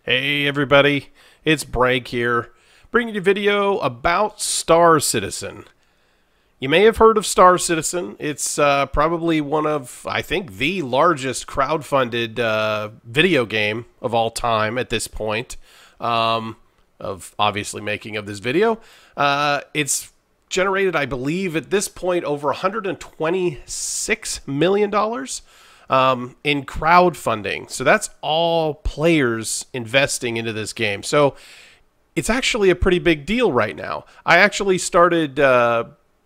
Hey everybody, it's Bragg here, bringing you a video about Star Citizen. You may have heard of Star Citizen. It's probably one of, I think, the largest crowdfunded video game of all time at this point, of obviously making of this video. It's generated, I believe, at this point over $126 million in crowdfunding. So that's all players investing into this game. So it's actually a pretty big deal right now. I actually started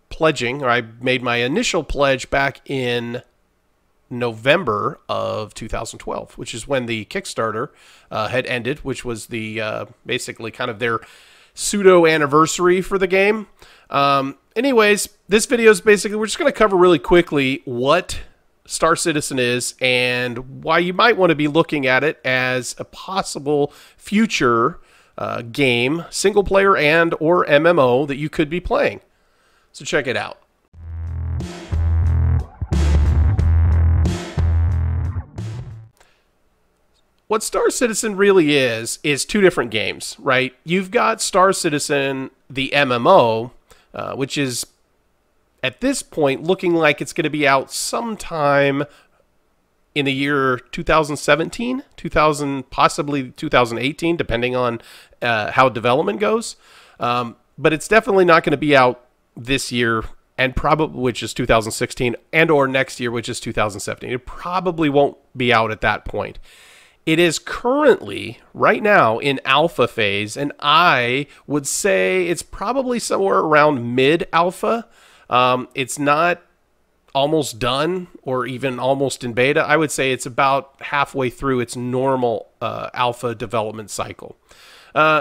pledging, or I made my initial pledge back in November of 2012, which is when the Kickstarter had ended, which was the basically kind of their pseudo anniversary for the game. Anyways, this video is basically, we're just going to cover really quickly what Star Citizen is and why you might want to be looking at it as a possible future game, single player and or MMO that you could be playing. So check it out. What Star Citizen really is two different games, right? You've got Star Citizen, the MMO, which is at this point looking like it's going to be out sometime in the year 2017, possibly 2018, depending on how development goes. But it's definitely not going to be out this year, and probably, which is 2016, and or next year, which is 2017. It probably won't be out at that point. It is currently, right now, in alpha phase, and I would say it's probably somewhere around mid-alpha. It's not almost done or even almost in beta. I would say it's about halfway through its normal alpha development cycle.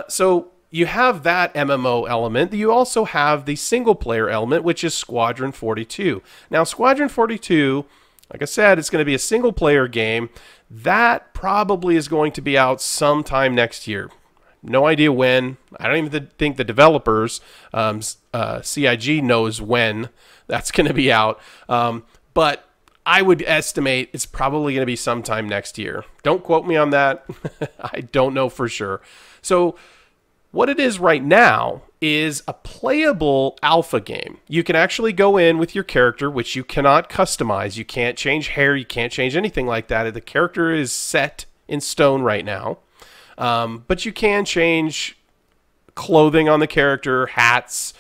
So you have that MMO element. You also have the single-player element, which is Squadron 42. Now, Squadron 42, like I said, it's going to be a single-player game. That probably is going to be out sometime next year. No idea when. I don't even think the developers, CIG, knows when that's going to be out. But I would estimate it's probably going to be sometime next year. Don't quote me on that. I don't know for sure. So what it is right now is a playable alpha game. You can actually go in with your character, which you cannot customize. You can't change hair. You can't change anything like that. The character is set in stone right now. But you can change clothing on the character, hats,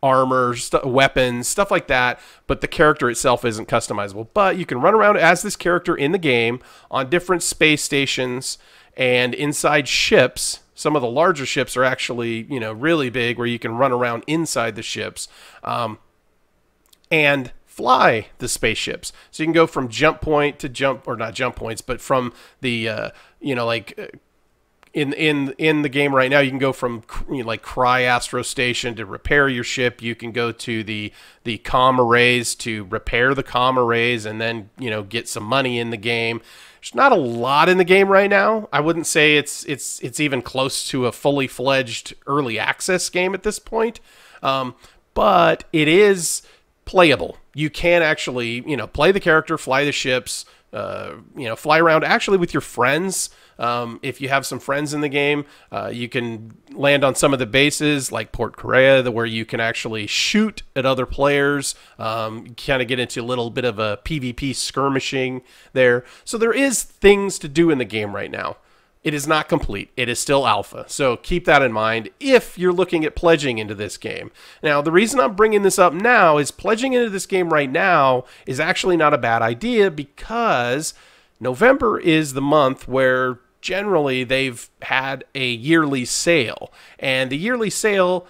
armor, weapons, stuff like that. But the character itself isn't customizable. But you can run around as this character in the game on different space stations and inside ships. Some of the larger ships are actually, you know, really big, where you can run around inside the ships and fly the spaceships. So you can go from jump point to jump, or not jump points, but from the, you know, like in the game right now, you can go from, you know, like Astro Station to repair your ship. You can go to the comm arrays to repair the comm arrays, and then, you know, get some money in the game. There's not a lot in the game right now. I wouldn't say it's even close to a fully fledged early access game at this point, but it is playable. You can actually, you know, play the character, fly the ships, you know, fly around actually with your friends. If you have some friends in the game, you can land on some of the bases like Port Correa, where you can actually shoot at other players. Kind of get into a little bit of a PvP skirmishing there. So there is things to do in the game right now. It is not complete. It is still alpha. So keep that in mind if you're looking at pledging into this game. Now, the reason I'm bringing this up now is pledging into this game right now is actually not a bad idea, because November is the month where generally they've had a yearly sale. And the yearly sale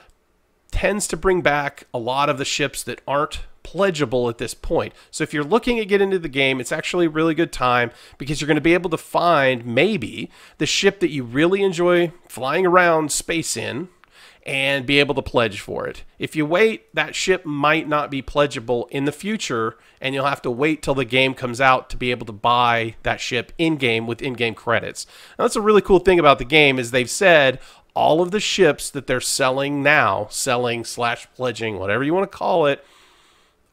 tends to bring back a lot of the ships that aren't pledgeable at this point. So if you're looking at getting into the game, it's actually a really good time, because you're going to be able to find maybe the ship that you really enjoy flying around space in and be able to pledge for it. If you wait, that ship might not be pledgeable in the future, and you'll have to wait till the game comes out to be able to buy that ship in-game with in-game credits. Now, that's a really cool thing about the game, is they've said all of the ships that they're selling now, selling/pledging, whatever you want to call it,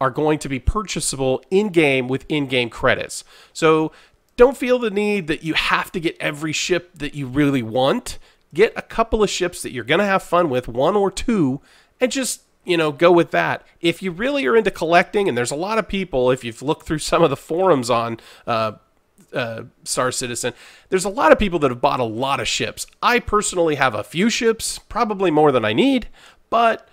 are going to be purchasable in-game with in-game credits. So don't feel the need that you have to get every ship that you really want. Get a couple of ships that you're going to have fun with, 1 or 2, and just, go with that. If you really are into collecting, and there's a lot of people, if you've looked through some of the forums on Star Citizen, there's a lot of people that have bought a lot of ships. I personally have a few ships, probably more than I need, but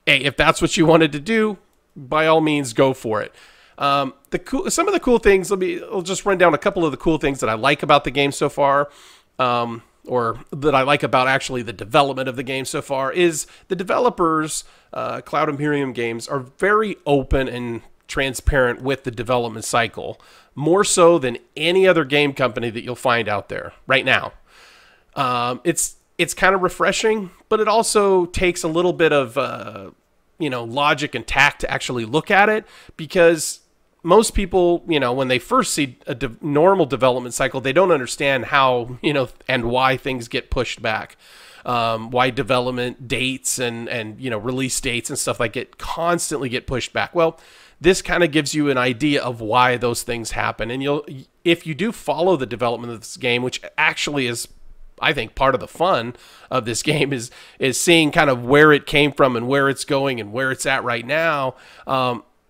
hey, if that's what you wanted to do, by all means, go for it. Some of the cool things, I'll just run down a couple of the cool things that I like about the game so far, or that I like about actually the development of the game so far, is the developers, Cloud Imperium Games, are very open and transparent with the development cycle, more so than any other game company that you'll find out there right now. It's kind of refreshing, but it also takes a little bit of logic and tact to actually look at it, because most people, when they first see a normal development cycle, they don't understand how, and why things get pushed back. Why development dates and release dates and stuff constantly get pushed back. Well, this kind of gives you an idea of why those things happen. And if you do follow the development of this game, which actually is, I think, part of the fun of this game, is seeing kind of where it came from and where it's going and where it's at right now.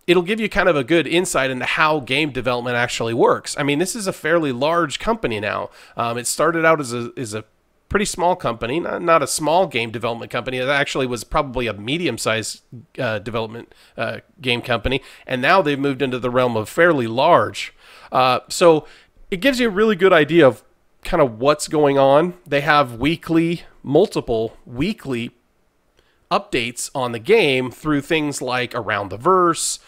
It'll give you kind of a good insight into how game development actually works. I mean, this is a fairly large company now. It started out as a pretty small company, not a small game development company. It actually was probably a medium-sized development game company, and now they've moved into the realm of fairly large. So it gives you a really good idea of kind of what's going on. They have multiple weekly updates on the game through things like Around the Verse,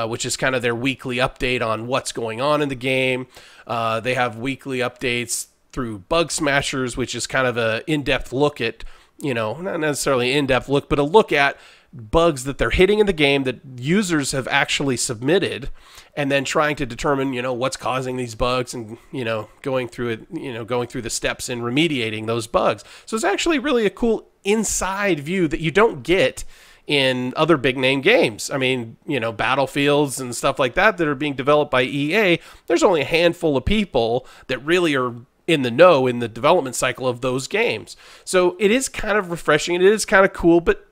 which is kind of their weekly update on what's going on in the game. They have weekly updates through Bug Smashers, which is kind of a in-depth look at, not necessarily an in-depth look, but a look at bugs that they're hitting in the game that users have actually submitted, and then trying to determine, what's causing these bugs, and, going through it, going through the steps in remediating those bugs. So it's actually really a cool inside view that you don't get in other big name games. I mean, Battlefields and stuff like that are being developed by EA. There's only a handful of people that really are in the know in the development cycle of those games. So it is kind of refreshing, and it is kind of cool, but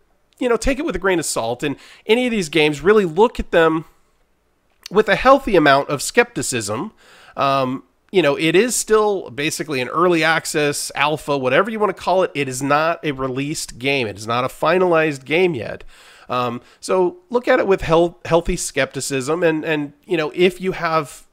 take it with a grain of salt. And any of these games, really look at them with a healthy amount of skepticism. It is still basically an early access, alpha, whatever you want to call it. It is not a released game. It is not a finalized game yet. So look at it with healthy skepticism. And if you have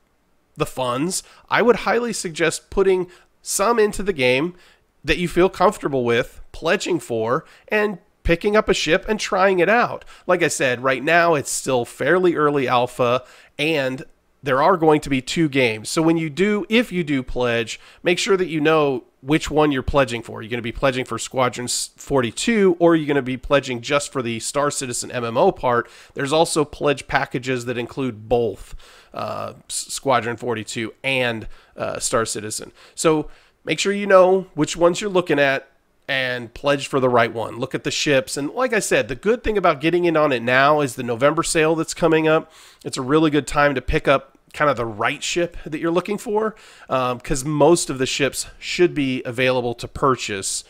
the funds, I would highly suggest putting some into the game that you feel comfortable with, pledging for, and picking up a ship and trying it out. Like I said, right now it's still fairly early alpha, and there are going to be 2 games. So if you do pledge, make sure that you know which one you're pledging for. You're going to be pledging for Squadron 42, or you're going to be pledging just for the Star Citizen MMO part. There's also pledge packages that include both Squadron 42 and Star Citizen. So make sure you know which ones you're looking at and pledge for the right one. Look at the ships. And like I said, the good thing about getting in on it now is the November sale that's coming up. It's a really good time to pick up kind of the right ship that you're looking for, because most of the ships should be available to purchase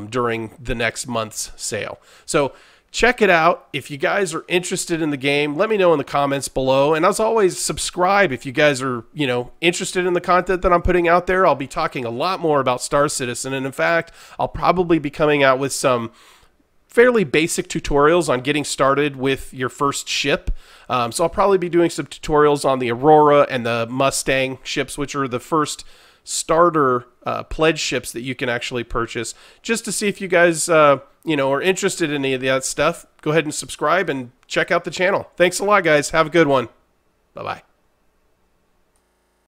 during the next month's sale. So check it out. If you guys are interested in the game, let me know in the comments below. And as always, subscribe if you guys are, interested in the content that I'm putting out there. I'll be talking a lot more about Star Citizen. And in fact, I'll probably be coming out with some fairly basic tutorials on getting started with your first ship. So I'll probably be doing some tutorials on the Aurora and the Mustang ships, which are the first starter pledge ships that you can actually purchase, just to see if you guys are interested in any of that stuff. Go ahead and subscribe and check out the channel. Thanks a lot, guys. Have a good one. Bye-bye.